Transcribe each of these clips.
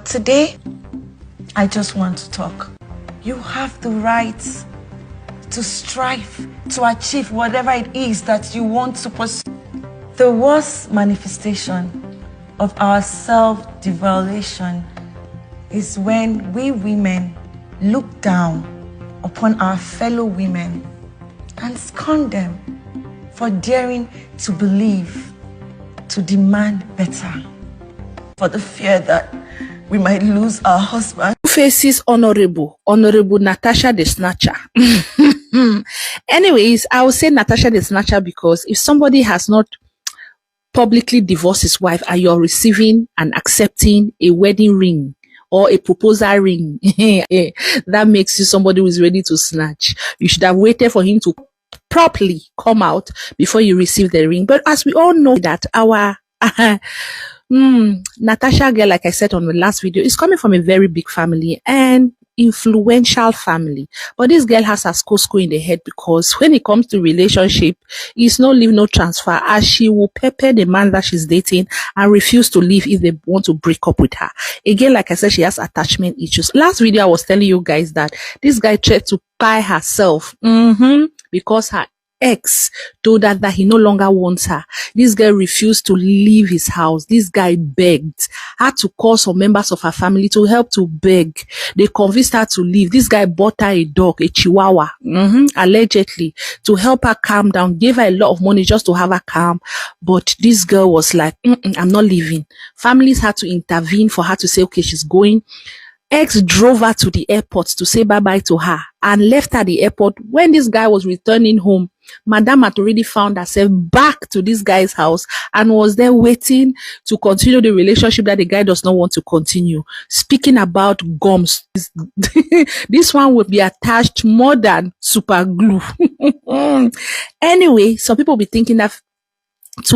today, I just want to talk. You have the right to strive, to achieve whatever it is that you want to pursue. The worst manifestation of our self-devaluation is when we women look down upon our fellow women and scorn them for daring to believe, to demand better, for the fear that we might lose our husband. Faces Honorable Natasha the Snatcher. Anyways, I will say Natasha the Snatcher because if somebody has not publicly divorced his wife and you're receiving and accepting a wedding ring or a proposal ring, that makes you somebody who is ready to snatch. You should have waited for him to properly come out before you receive the ring. But as we all know that our Natasha girl, like I said on the last video, is coming from a very big family and influential family. But this girl has a sco in the head because when it comes to relationship, it's no leave, no transfer, as she will pepper the man that she's dating and refuse to leave if they want to break up with her. Again, like I said, she has attachment issues. Last video, I was telling you guys that this guy tried to buy herself because her ex told her that he no longer wants her. This girl refused to leave his house. This guy begged, had to call some members of her family to help to beg. They convinced her to leave. This guy bought her a dog, a chihuahua, allegedly, to help her calm down, gave her a lot of money just to have her calm. But this girl was like, I'm not leaving. Families had to intervene for her to say, okay, she's going. Ex drove her to the airport to say bye-bye to her and left her at the airport. When this guy was returning home, Madam had already found herself back to this guy's house and was there waiting to continue the relationship that the guy does not want to continue. Speaking about gums, this one would be attached more than super glue. Anyway, some people be thinking that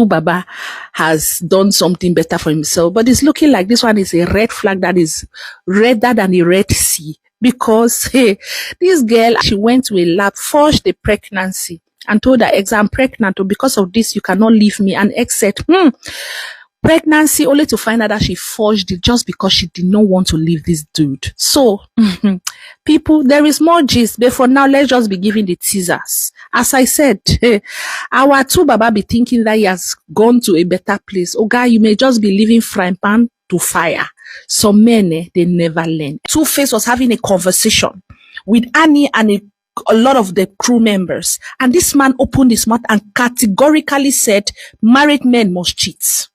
Baba has done something better for himself, but it's looking like this one is a red flag that is redder than the Red Sea, because hey, this girl, she went to a lab, forged the pregnancy and told her ex, I'm pregnant, or because of this you cannot leave me. And ex said pregnancy, only to find out that she forged it just because she did not want to leave this dude. So people, there is more gist, but for now, let's just be giving the teasers. As I said, our Baba be thinking that he has gone to a better place. Oh, guy, you may just be leaving frying pan to fire. Some men, they never learn. Two-Face was having a conversation with Annie and a lot of the crew members. And this man opened his mouth and categorically said, married men must cheat.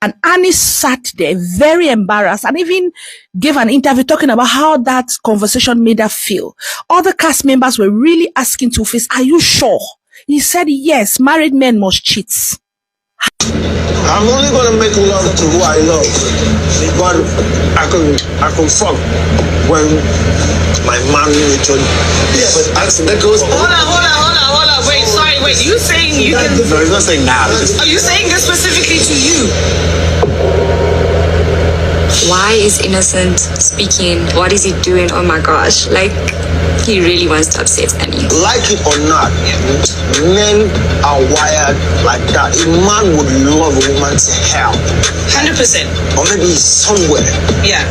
And Annie sat there very embarrassed and even gave an interview talking about how that conversation made her feel. Other cast members were really asking Two-Face, are you sure? He said, yes, married men must cheat. I'm only going to make love to who I love. But I can fuck when my man literally... Yes, that goes... Hold on. Wait, you saying you can... No, he's not saying now. Are you saying this specifically to you? Why is Innocent speaking? What is he doing? Oh my gosh. Like, he really wants to upset Annie. Like it or not, men are wired like that. A man would love a woman to hell. 100%. Or maybe he's somewhere. Yeah.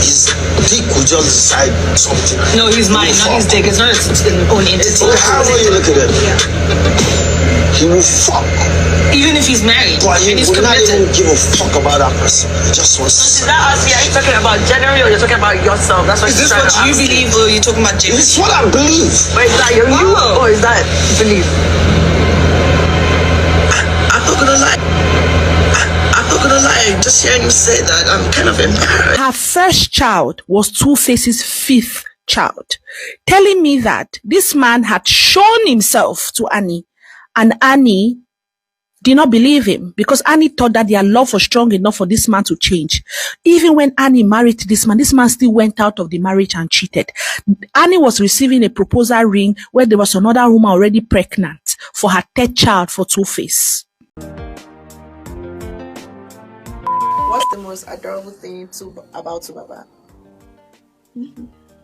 His dick will just decide something. No, his mind, not his dick. It's not his own entity. However you look at it, he will fuck. Even if he's married. But he and he's will not committed. even give a fuck about that person. He just wants Is that us? Yeah, you're talking about generally or you're talking about yourself? That's what Is this what you believe or you're talking about James? It's what I believe. Or is that you or is that belief? I'm not gonna lie. I'm not gonna lie. Just hearing you say that, I'm kind of embarrassed. Her first child was Two-Face's 5th child, telling me that this man had shown himself to Annie, and Annie did not believe him because Annie thought that their love was strong enough for this man to change. Even when Annie married this man still went out of the marriage and cheated. Annie was receiving a proposal ring where there was another woman already pregnant for her 3rd child for Two-Face. What's the most adorable thing about Baba?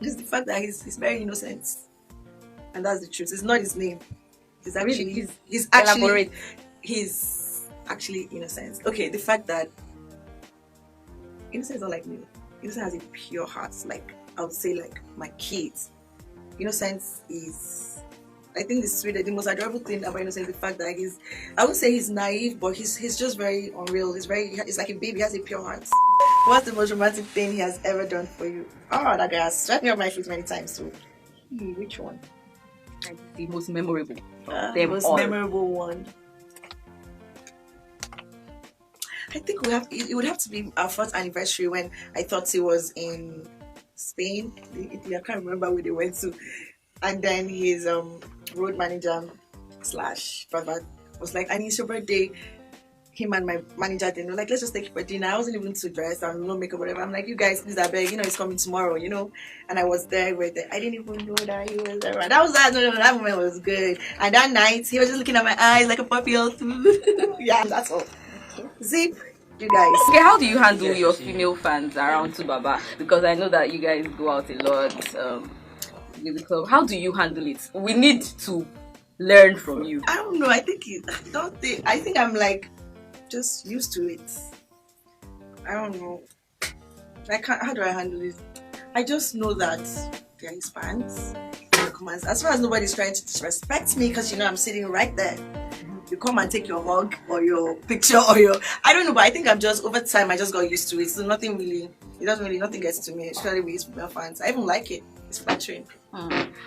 It's the fact that he's very innocent, and that's the truth. It's not his name. He's actually he's actually innocent. Okay, the fact that innocent is not like me. Innocent has a pure heart. Like, I would say, like, my kids. Innocence is, I think, the most adorable thing about Innocent is the fact that I would say he's naive, but he's just very unreal. He's like a baby. He has a pure heart. What's the most romantic thing he has ever done for you? Oh, that guy has swept me off my feet many times. So, which one? The most memorable. The most memorable one. I think it would have to be our first anniversary when I thought he was in Spain, Italy. I can't remember where they went to. And then his road manager / brother was like, "Annie, it's your birthday." Him and my manager, they know, like, let's just take it for dinner. I wasn't even too dressed and no makeup, whatever. I'm like, you guys, please, I beg, he's coming tomorrow, And I was there with it. I didn't even know that he was there. That moment was good. And that night, he was just looking at my eyes like a puppy or two. Yeah, that's all. Zip, you guys. Okay, how do you handle your female fans around Tubaba? Because I know that you guys go out a lot with the club. How do you handle it? We need to learn from you. I don't know. I think I'm like just used to it. I don't know. How do I handle it? I just know that there is fans. As far as nobody's trying to disrespect me, because I'm sitting right there. You come and take your hug or your picture or I don't know, but I think I'm just, over time, I just got used to it. So nothing gets to me, especially with female fans. I even like it. It's flattering.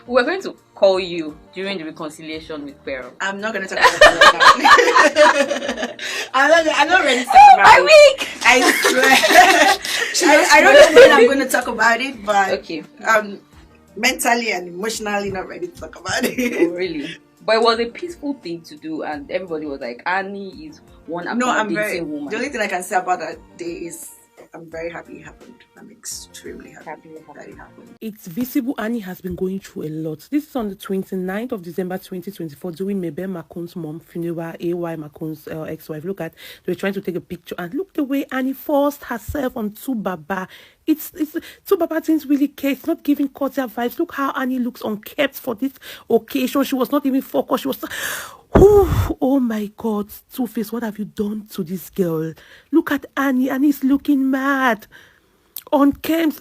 We're going to call you during the reconciliation with Pearl. I'm not going to talk about it right now. I'm not ready to talk about it. Weak! I swear. I don't know when I'm going to talk about it, but okay. Mentally and emotionally not ready to talk about it. Oh, really? But it was a peaceful thing to do, and everybody was like, Annie is one accommodating woman. The only thing I can say about that day is I'm very happy it happened. I'm extremely happy that it happened. It's visible Annie has been going through a lot. This is on the 29th of December 2024 during Mebe Makon's mom funeral, AY Makon's ex-wife. Look at, they were trying to take a picture, and look the way Annie forced herself on Tubaba. It's Tubaba didn't really care. It's not giving cordial vibes. Look how Annie looks unkept for this occasion. She was not even focused. She was... Oh my God, Two-Face, what have you done to this girl? Look at Annie. Annie's looking mad. On cams.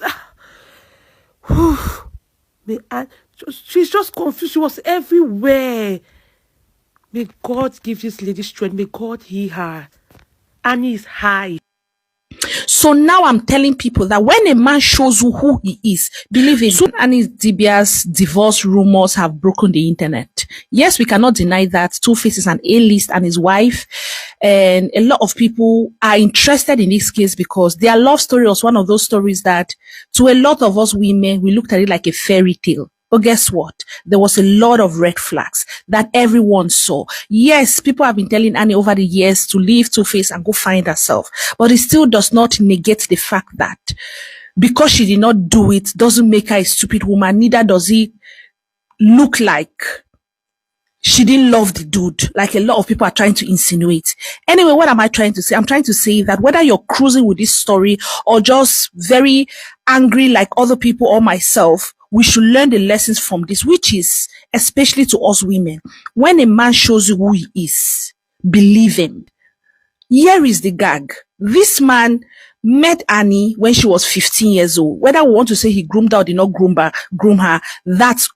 She's just confused. She was everywhere. May God give this lady strength. May God heal her. Annie is high. So now I'm telling people that when a man shows you who he is, believe him. Soon Annie Idibia's divorce rumors have broken the internet. Yes, we cannot deny that Two-Face is an A-list and his wife, and a lot of people are interested in this case because their love story was one of those stories that to a lot of us women, we looked at it like a fairy tale. But guess what? There was a lot of red flags that everyone saw. Yes, people have been telling Annie over the years to leave Two-Face and go find herself. But it still does not negate the fact that because she did not do it doesn't make her a stupid woman. Neither does it look like she didn't love the dude, like a lot of people are trying to insinuate. Anyway, what am I trying to say? I'm trying to say that whether you're cruising with this story or just very angry like other people or myself, we should learn the lessons from this, which is, especially to us women, when a man shows you who he is, believe him. Here is the gag. This man met Annie when she was 15 years old. Whether we want to say he groomed her or did not groom her, that's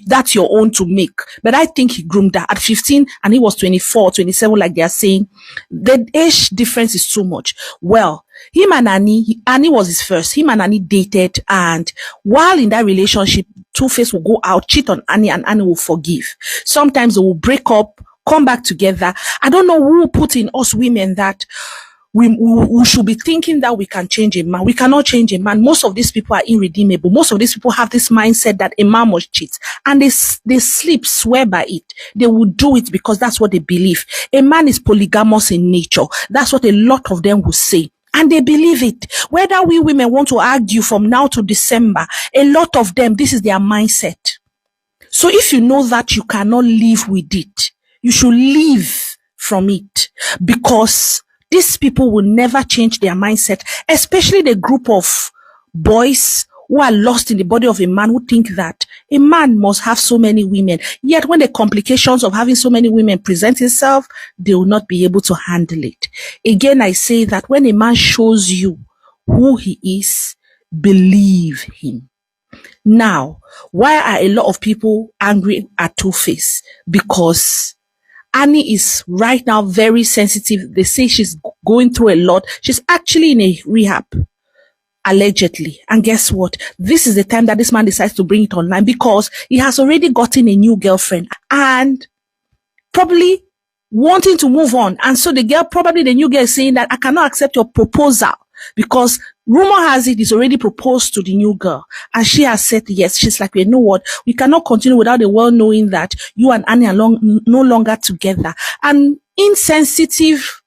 that's your own to make. But I think he groomed her at 15 and he was 24, 27, like they are saying. The age difference is too much. Well, him and Annie was his first. Him and Annie dated, and while in that relationship, Two-Face will go out, cheat on Annie, and Annie will forgive. Sometimes they will break up, come back together. I don't know who put in us women that we should be thinking that we can change a man. We cannot change a man. Most of these people are irredeemable. Most of these people have this mindset that a man must cheat, and they swear by it. They will do it because that's what they believe. A man is polygamous in nature. That's what a lot of them will say. And they believe it. Whether we women want to argue from now to December, a lot of them, this is their mindset. So if you know that you cannot live with it, you should live from it, because these people will never change their mindset, especially the group of boys who are lost in the body of a man, who think that a man must have so many women. Yet when the complications of having so many women present itself, they will not be able to handle it. Again, I say that when a man shows you who he is, believe him. Now, why are a lot of people angry at Two-Face? Because Annie is right now very sensitive. They say she's going through a lot. She's actually in a rehab, allegedly. And guess what? This is the time that this man decides to bring it online because he has already gotten a new girlfriend and probably wanting to move on. And so the new girl is saying that I cannot accept your proposal because rumor has it he's already proposed to the new girl. And she has said yes. She's like, you know what? We cannot continue without the world knowing that you and Annie are no longer together. And insensitive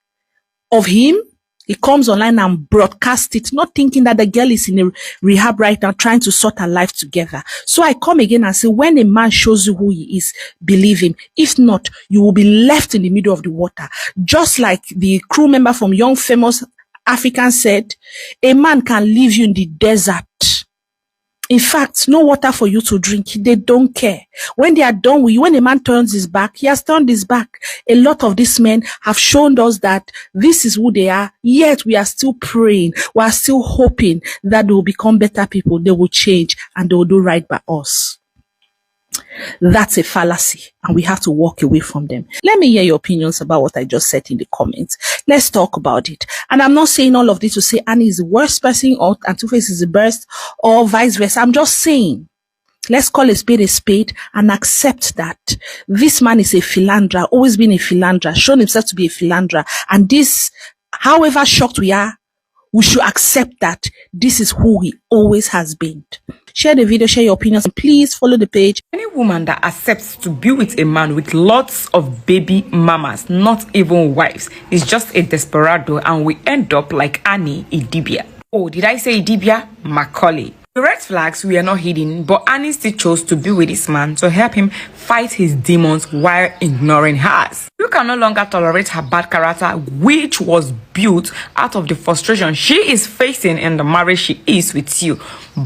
of him, he comes online and broadcasts it, not thinking that the girl is in a rehab right now, trying to sort her life together. So I come again and say, when a man shows you who he is, believe him. If not, you will be left in the middle of the water. Just like the crew member from Young Famous African said, a man can leave you in the desert. In fact, no water for you to drink. They don't care. When they are done with you, when a man turns his back, he has turned his back. A lot of these men have shown us that this is who they are, yet we are still praying. We are still hoping that they will become better people. They will change and they will do right by us. That's a fallacy and we have to walk away from them. Let me hear your opinions about what I just said in the comments. Let's talk about it. And I'm not saying all of this to say Annie is the worst person and Two-Face is the best or vice versa. I'm just saying, let's call a spade and accept that this man is a philanderer, always been a philanderer, shown himself to be a philanderer. And this, however shocked we are, we should accept that this is who he always has been. Share the video, share your opinions, and please follow the page. Any woman that accepts to be with a man with lots of baby mamas, not even wives, is just a desperado and we end up like Annie Idibia. Oh, did I say Idibia? Macaulay. The red flags were not hidden, but Annie still chose to be with this man to help him fight his demons while ignoring hers. You can no longer tolerate her bad character, which was built out of the frustration she is facing in the marriage she is with you,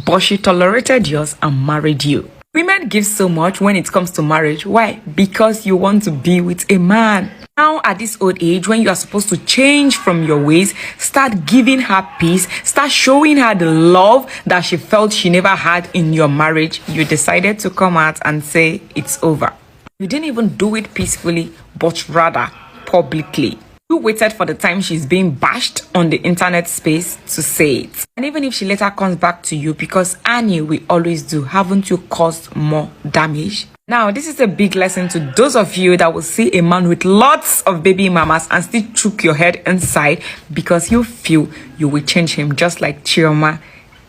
but she tolerated yours and married you. Women give so much when it comes to marriage. Why? Because you want to be with a man. Now at this old age, when you are supposed to change from your ways, start giving her peace, start showing her the love that she felt she never had in your marriage, you decided to come out and say it's over. You didn't even do it peacefully, but rather publicly. You waited for the time she's being bashed on the internet space to say it. And even if she later comes back to you, because Annie will always do, haven't you caused more damage? Now, this is a big lesson to those of you that will see a man with lots of baby mamas and still choke your head inside because you feel you will change him, just like Chioma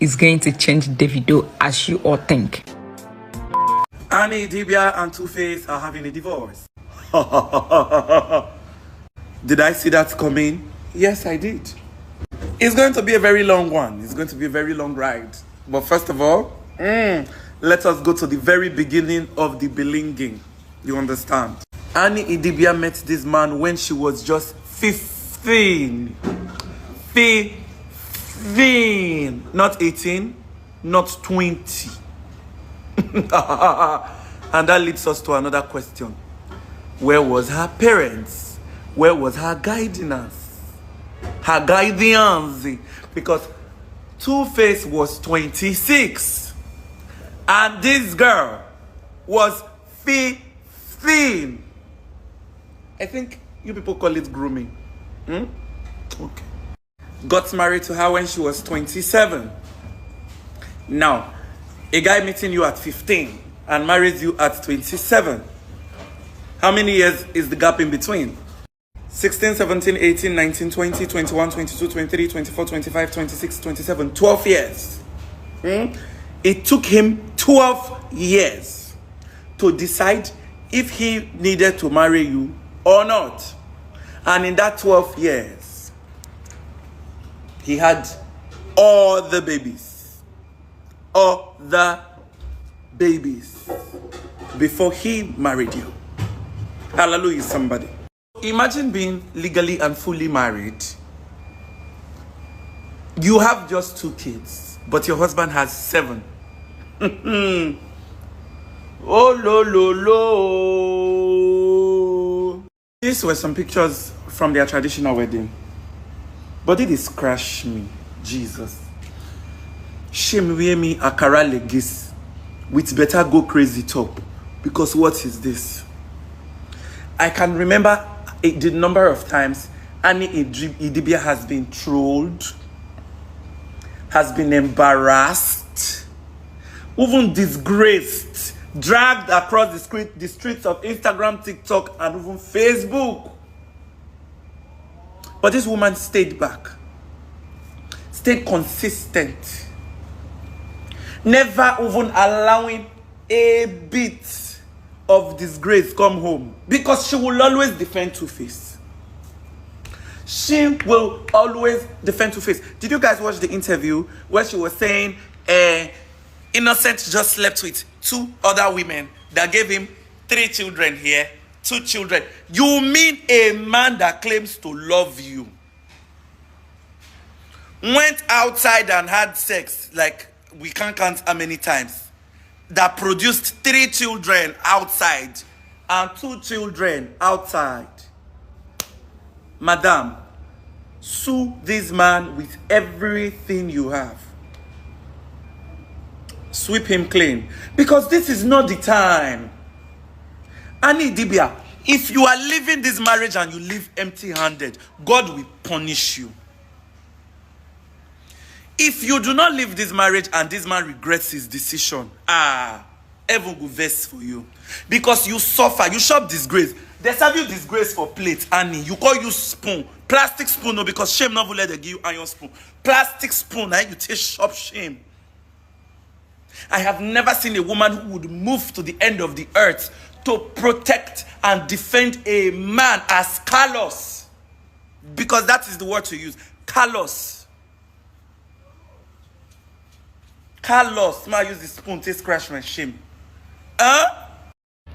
is going to change Davido, as you all think. Annie Idibia and Two-Face are having a divorce. Did I see that coming? Yes, I did. It's going to be a very long one. It's going to be a very long ride. But first of all, let us go to the very beginning of the belinging. You understand? Annie Idibia met this man when she was just 15. 15. Not 18, not 20. And that leads us to another question. Where was her parents? Where was her guidance? Her guidance. Because Two-Face was 26. And this girl was 15. I think you people call it grooming. Okay. Got married to her when she was 27. Now, a guy meeting you at 15 and marries you at 27. How many years is the gap in between? 16, 17, 18, 19, 20, 21, 22, 23, 24, 25, 26, 27, 12 years. It took him 12 years to decide if he needed to marry you or not. And in that 12 years, he had all the babies. All the babies before he married you. Hallelujah, somebody. Imagine being legally and fully married. You have just 2 kids, but your husband has 7. Oh, lo. These were some pictures from their traditional wedding. But it is crush me. Jesus. Shame wear me akara legis with better go crazy top. Because what is this? I can remember the number of times Annie Idibia has been trolled, has been embarrassed, even disgraced, dragged across the streets of Instagram, TikTok, and even Facebook. But this woman stayed back, stayed consistent, never even allowing a bit of disgrace come home, because she will always defend Two-Face. She will always defend Two-Face. Did you guys watch the interview where she was saying Innocent just slept with 2 other women that gave him 3 children here, 2 children? You mean a man that claims to love you went outside and had sex, like we can't count how many times, that produced 3 children outside and 2 children outside? Madam, sue this man with everything you have. Sweep him clean, because this is not the time. Annie Idibia, if you are leaving this marriage and you leave empty-handed, God will punish you. If you do not leave this marriage and this man regrets his decision, heaven will vex for you. Because you suffer, you shop disgrace. They serve you disgrace for plate, Annie. You call you spoon. Plastic spoon, no, because shame never let them give you iron spoon. Plastic spoon, you take shop shame. I have never seen a woman who would move to the end of the earth to protect and defend a man as callous. Because that is the word to use. Callous. Callous. Man, use the spoon to scratch my shame.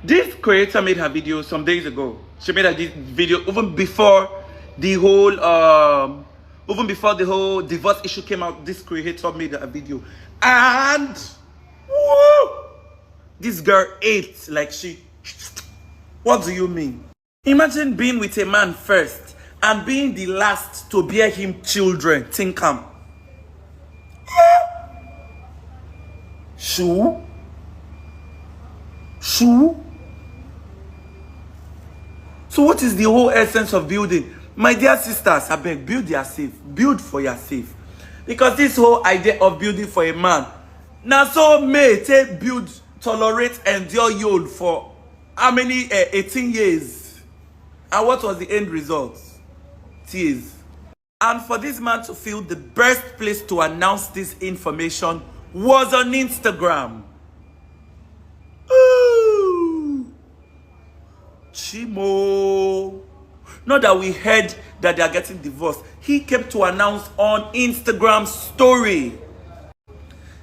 This creator made her video some days ago. She made her video even before the whole divorce issue came out. This creator made a video, and woo, this girl ate like she. What do you mean? Imagine being with a man first and being the last to bear him children. Think am. Shoo. So what is the whole essence of building? My dear sisters, I beg, build yourself. Build for yourself. Because this whole idea of building for a man, now so may take build, tolerate, endure you for how many? 18 years. And what was the end result? Tears. And for this man to feel the best place to announce this information was on Instagram. Ooh. Chimo. Not that we heard that they are getting divorced. He came to announce on Instagram story.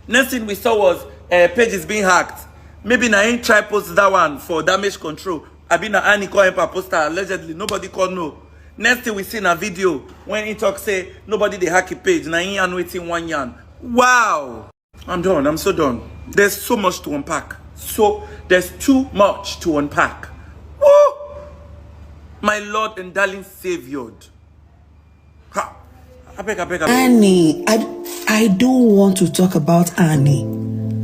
Next thing we saw was page is being hacked. Maybe na ain't try post that one for damage control. I been na Annie call him poster allegedly. Nobody called no. Next thing we see in a video when he talk say nobody they hack a page. Na he and waiting 1 yarn. Wow. I'm done. I'm so done. There's so much to unpack. So there's too much to unpack. Woo! My Lord and darling Savior. Ha! I beg. Annie, I don't want to talk about Annie.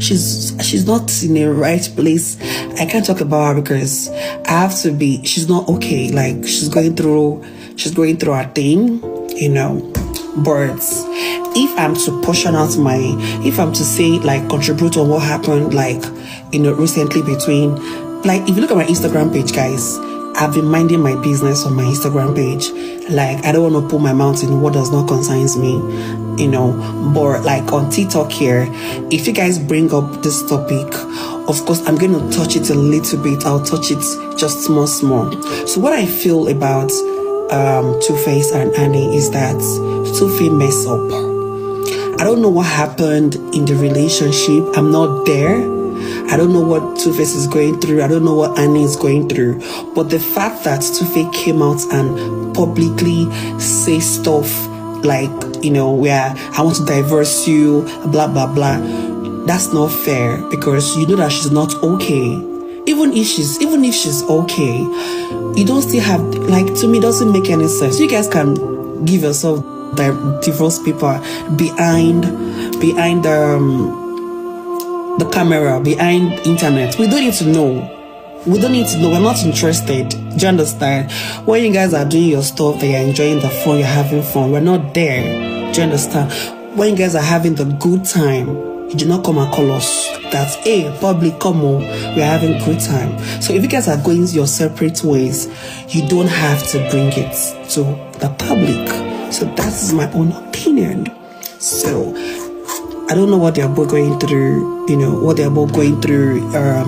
She's not in the right place. I can't talk about her because I have to be. She's not okay. Like she's going through her thing, you know. But if I'm to portion out if I'm to say like contribute on what happened, like recently between, like if you look at my Instagram page, guys, I've been minding my business on my Instagram page. Like I don't want to put my mouth in what does not concerns me, you know. But like on TikTok here, if you guys bring up this topic, of course I'm going to touch it a little bit. I'll touch it just small. So what I feel about Two-Face and Annie is that Two-Face messed up. I don't know what happened in the relationship. I'm not there. I don't know what Two-Face is going through. I don't know what Annie is going through. But the fact that Two-Face came out and publicly say stuff like, you know, where I want to divorce you, blah, blah, blah, that's not fair because you know that she's not okay. Even if she's okay, you don't still have, like, to me, it doesn't make any sense. You guys can give yourself the divorced people are behind the camera, behind internet. We don't need to know. We don't need to know. We're not interested. Do you understand? When you guys are doing your stuff and you're enjoying the fun, you're having fun, we're not there. Do you understand? When you guys are having the good time, you do not come and call us. That's public, come on, we're having good time. So if you guys are going your separate ways, you don't have to bring it to the public. So that's my own opinion. So I don't know what they're both going through, what they're both going through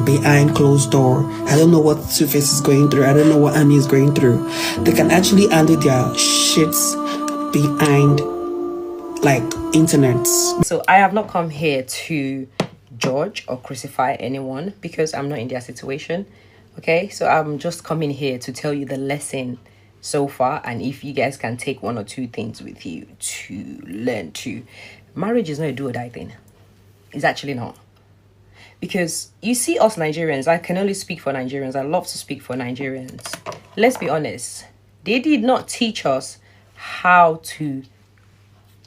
behind closed door. I don't know what Two-Face is going through. I don't know what Annie is going through. They can actually handle their shits behind, like, internet. So I have not come here to judge or crucify anyone because I'm not in their situation. Okay, so I'm just coming here to tell you the lesson so far, and if you guys can take one or two things with you to learn to. Marriage is not a do or die thing. It's actually not. Because you see us Nigerians, I can only speak for Nigerians. I love to speak for Nigerians. Let's be honest. They did not teach us how to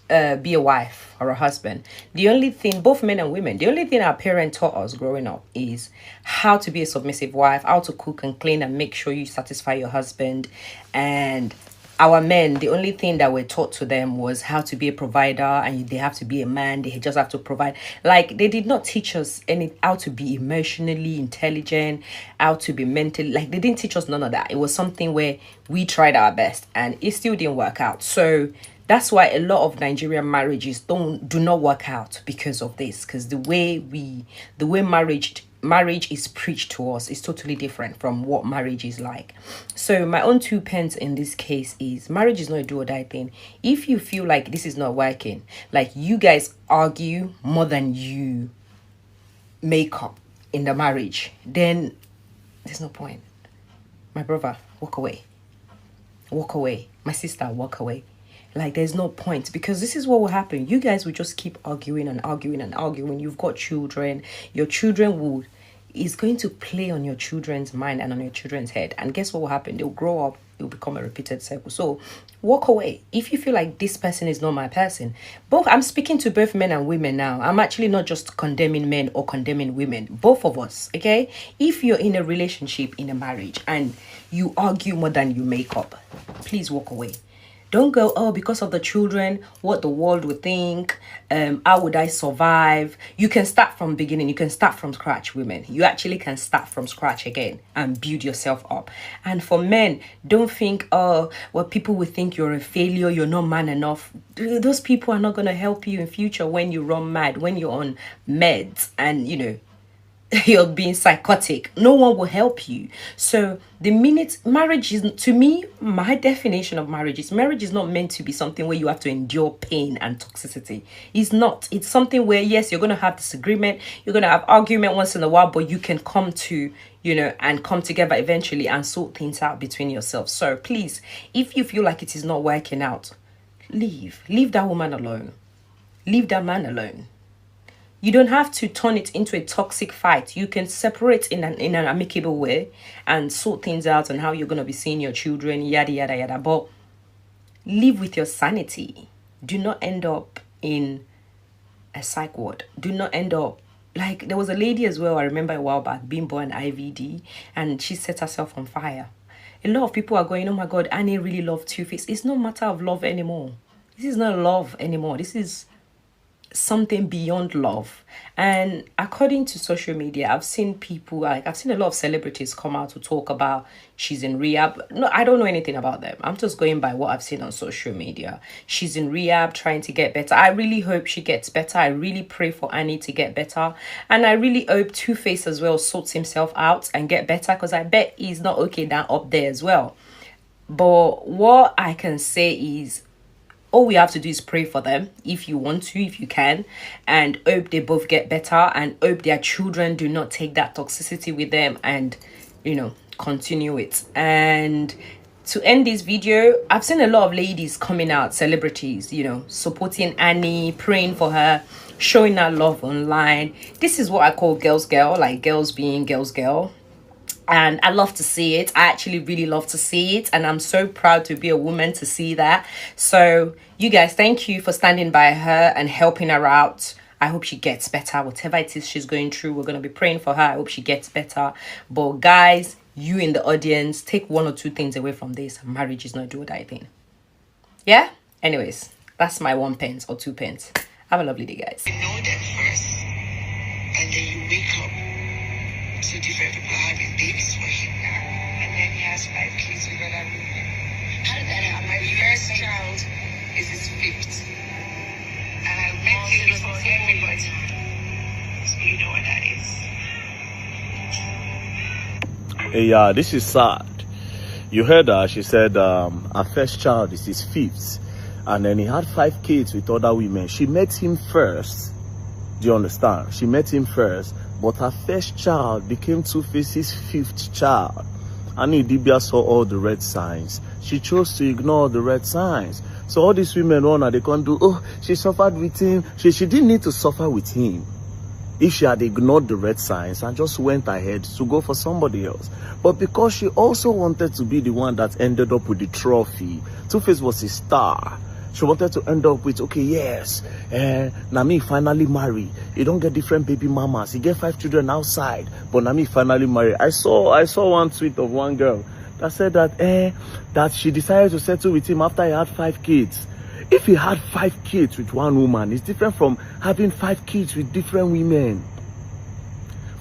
be a wife or a husband. The only thing, both men and women, the only thing our parents taught us growing up is how to be a submissive wife, how to cook and clean and make sure you satisfy your husband. And our men, the only thing that were taught to them was how to be a provider, and they have to be a man. They just have to provide. Like, they did not teach us how to be emotionally intelligent, how to be mentally, like, they didn't teach us none of that. It was something where we tried our best and it still didn't work out. So that's why a lot of Nigerian marriages do not work out because of this. Because the way marriage is preached to us is totally different from what marriage is like. So my own 2 pence in this case is marriage is not a do or die thing. If you feel like this is not working, like you guys argue more than you make up in the marriage, then there's no point. My brother, walk away. Walk away. My sister, walk away. Like, there's no point, because this is what will happen. You guys will just keep arguing and arguing and arguing. You've got children. Your children is going to play on your children's mind and on your children's head. And guess what will happen? They'll grow up. It will become a repeated cycle. So walk away. If you feel like this person is not my person. I'm speaking to both men and women now. I'm actually not just condemning men or condemning women. Both of us, okay? If you're in a relationship, in a marriage, and you argue more than you make up, please walk away. Don't go, oh, because of the children, what the world would think, how would I survive? You can start from beginning. You can start from scratch, women. You actually can start from scratch again and build yourself up. And for men, don't think, oh, well, people will think you're a failure, you're not man enough. Those people are not going to help you in future when you run mad, when you're on meds and, you're being psychotic. No one will help you. So the minute marriage is, to me, my definition of marriage is not meant to be something where you have to endure pain and toxicity. It's not. It's something where, yes, you're going to have disagreement, you're going to have argument once in a while, but you can come to, and come together eventually and sort things out between yourselves. So please, if you feel like it is not working out, leave that woman alone. Leave that man alone. You don't have to turn it into a toxic fight. You can separate in an amicable way and sort things out on how you're going to be seeing your children, yada, yada, yada. But live with your sanity. Do not end up in a psych ward. Do not end up, like, there was a lady as well, I remember a while back, being born IVD, and she set herself on fire. A lot of people are going, oh my God, Annie really loved Two-Face. It's no matter of love anymore. This is not love anymore. This is something beyond love. And according to social media, I've seen people, I've seen a lot of celebrities come out to talk about she's in rehab. No, I don't know anything about them. I'm just going by what I've seen on social media. She's in rehab, trying to get better. I really hope she gets better. I really pray for Annie to get better. And I really hope Two-Face as well sorts himself out and get better, because I bet he's not okay down up there as well. But what I can say is, all we have to do is pray for them, if you want to, if you can, and hope they both get better, and hope their children do not take that toxicity with them and, continue it. And to end this video, I've seen a lot of ladies coming out, celebrities, supporting Annie, praying for her, showing her love online. This is what I call girls girl, like girls being girls girl. And I love to see it. I actually really love to see it. And I'm so proud to be a woman to see that. So you guys, thank you for standing by her and helping her out. I hope she gets better. Whatever it is she's going through, we're going to be praying for her. I hope she gets better. But guys, you in the audience, take 1 or 2 things away from this. Marriage is not a do-or-die thing. Yeah? Anyways, that's my 1 pence or 2 pence. Have a lovely day, guys. You know them first. And then you wake up. 2 different people having babies for him now. And then he has 5 kids with other women. How did that happen? My first child is his 5th. And I met him before everybody. So you know what that is. Hey, yeah, this is sad. You heard her. She said her first child is his 5th. And then he had 5 kids with other women. She met him first. Do you understand? She met him first. But her first child became Two-Face's 5th child. Annie Idibia saw all the red signs. She chose to ignore the red signs. So all these women they can't do, oh, she suffered with him. She didn't need to suffer with him. If she had ignored the red signs and just went ahead to go for somebody else. But because she also wanted to be the one that ended up with the trophy, Two-Face was a star. She wanted to end up with, okay, yes, Nami finally marry. You don't get different baby mamas. You get 5 children outside, but Nami finally marry. I saw one tweet of one girl that said that she decided to settle with him after he had 5 kids. If he had 5 kids with one woman, it's different from having 5 kids with different women.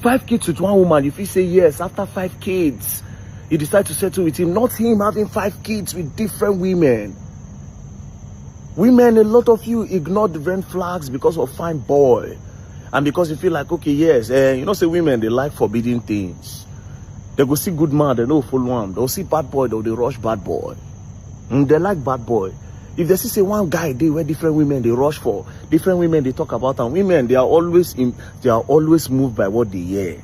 5 kids with one woman, if you say yes, after 5 kids, you decide to settle with him, not him having 5 kids with different women. Women, a lot of you ignore the red flags because of fine boy. And because you feel like, okay, yes, you know, say women, they like forbidden things. They go see good man, they know full one. They'll see bad boy, they rush bad boy. They like bad boy. If they see say one guy, they where different women they rush for, different women they talk about, and women, they are always moved by what they hear.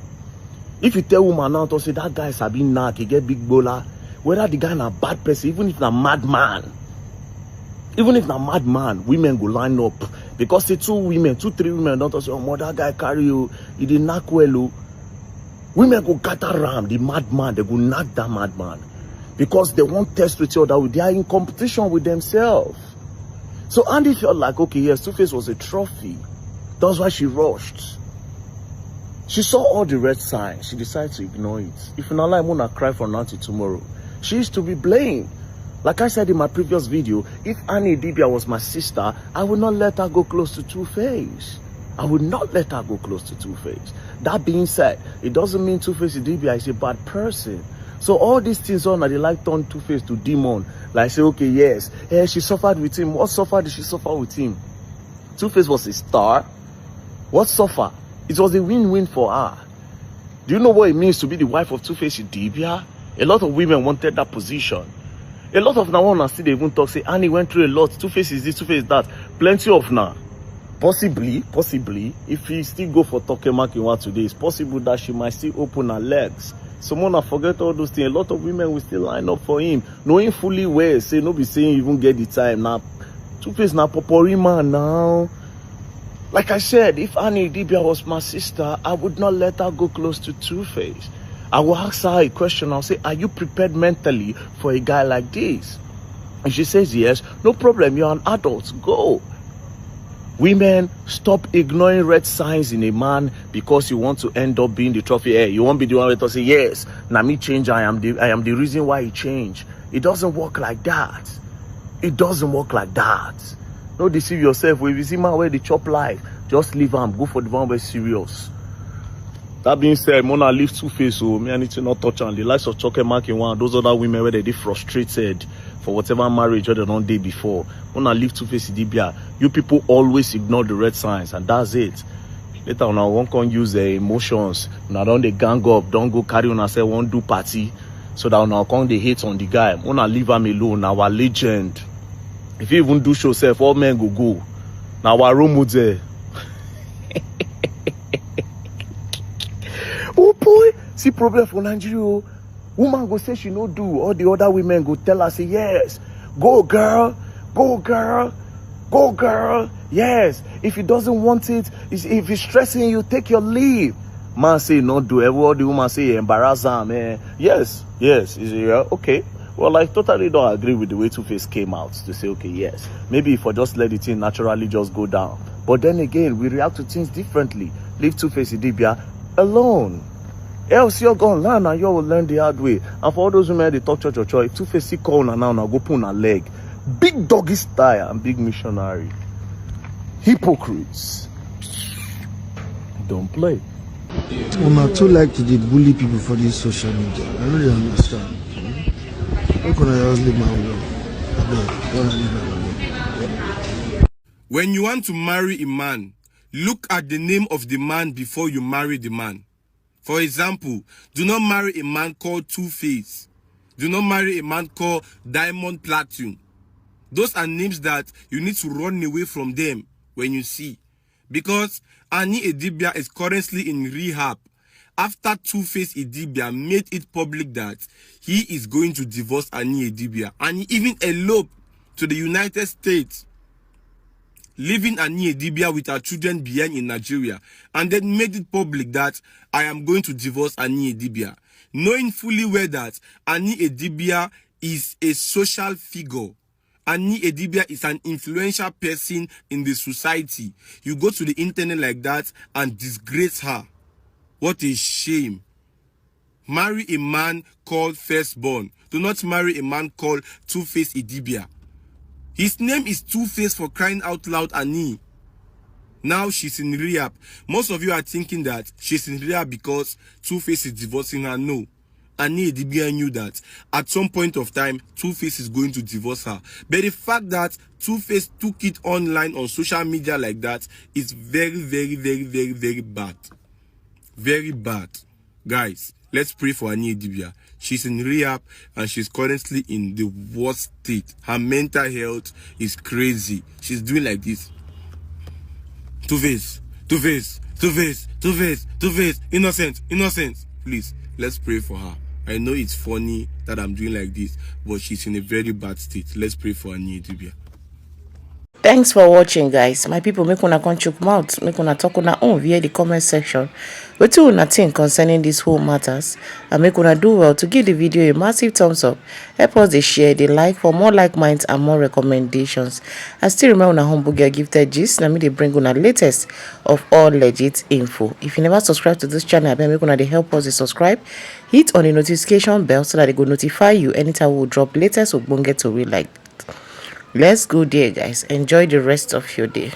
If you tell woman now to say that guy is a big knack, he get big bowler, whether the guy is a bad person, even if he's a madman, women go line up. Because the 2, 3 women don't say, oh, mother guy carry you, he did knock well. Women go gather around the madman, they go knock that madman. Because they won't test with each other, they are in competition with themselves. So Andy felt like, okay, yes, Two-Face was a trophy. That's why she rushed. She saw all the red signs, she decided to ignore it. If you're not like, I'm gonna cry from now till tomorrow. She is to be blamed. Like I said in my previous video, if Annie Idibia was my sister, I would not let her go close to Two-Face. I would not let her go close to Two-Face. That being said, it doesn't mean Two-Face Idibia is a bad person. So all these things they like turn Two-Face to demon. Like say, okay, yes, she suffered with him. What suffer did she suffer with him? Two-Face was a star. What suffer? It was a win-win for her. Do you know what it means to be the wife of Two-Face Idibia? A lot of women wanted that position. A lot of now one still they even talk, say Annie went through a lot. Two-Face is this, Two-Face that. Plenty of now. Possibly, if he still go for Tokemakiwa today, it's possible that she might still open her legs. Someone forget all those things. A lot of women will still line up for him, knowing fully well. Say no be saying even get the time now. Two-Face now popori man now. Like I said, if Annie Idibia was my sister, I would not let her go close to Two-Face. I will ask her a question. I'll say, are you prepared mentally for a guy like this? And she says yes. No problem. You're an adult. Go. Women, stop ignoring red signs in a man because you want to end up being the trophy. Hey, you won't be the one to say, yes, now me change. I am the reason why he changed. It doesn't work like that. It doesn't work like that. Don't deceive yourself. If you see man where they chop life, just leave him. Go for the one where serious. That being said, Mona leave Two-Face, so me I need to not touch on the likes of Choke Mark in one. Those other women where they frustrated for whatever marriage or they don't did before. Mona leave Two-Face Idibia. You people always ignore the red signs, and that's it. Later on, I won't can use the emotions. Now don't they gang up, don't go carry on and say won't do party. So that now come they hate on the guy. Mona leave him alone. Now our legend. If you even do show self, all men go. Now our room would there. Oh boy, see problem for Nigeria. Woman go say she no do. All the other women go tell her say yes. Go girl, go girl, go girl. Yes. If he doesn't want it, if he's stressing you, take your leave. Man say not do everybody woman say embarrass them, man. Yes, is it yeah? Okay. Well, I totally don't agree with the way Two-Face came out to say, okay, yes, maybe if I just let the thing naturally just go down. But then again, we react to things differently. Leave Two-Face Idibia alone. Else you're gonna learn and you will learn the hard way. And for all those women they talk church, if Two-Face see call now go put on a leg. Big doggy style and big missionary. Hypocrites. Don't play. I too like to bully people for this social media. I really understand. How can I just leave my way? When you want to marry a man, look at the name of the man before you marry the man. For example, do not marry a man called Two-Face. Do not marry a man called Diamond Platinum. Those are names that you need to run away from them when you see. Because Annie Idibia is currently in rehab after Two-Face Idibia made it public that he is going to divorce Annie Idibia. And he even eloped to the United States, leaving Annie Idibia with her children behind in Nigeria, and then made it public that I am going to divorce Annie Idibia, knowing fully well that Annie Idibia is a social figure. Annie Idibia is an influential person in the society. You go to the internet like that and disgrace her. What a shame. Marry a man called Firstborn. Do not marry a man called Two-Face Idibia. His name is Two-Face, for crying out loud, Annie. Now she's in rehab. Most of you are thinking that she's in rehab because Two-Face is divorcing her. No. Annie Idibia knew that at some point of time, Two-Face is going to divorce her. But the fact that Two-Face took it online on social media like that is very, very, very, very, very bad. Very bad. Guys, let's pray for Annie Idibia. She's in rehab and she's currently in the worst state. Her mental health is crazy. She's doing like this. Two-Face, Two-Face, Two-Face, Two-Face, Two-Face. Innocent, innocent. Please, let's pray for her. I know it's funny that I'm doing like this, but she's in a very bad state. Let's pray for Annie Idibia. Thanks for watching, guys. My people, make una come chook mouth, make una talk una own via the comment section. What you una think concerning this whole matters, and make una do well to give the video a massive thumbs up. Help us to share, the like for more like minds and more recommendations. And still remember una humble girl gifted gist. Let me they bring una latest of all legit info. If you never subscribe to this channel, I beg make una they help us to subscribe. Hit on the notification bell so that they go notify you anytime we drop latest or get to real like. Let's go there, guys. Enjoy the rest of your day.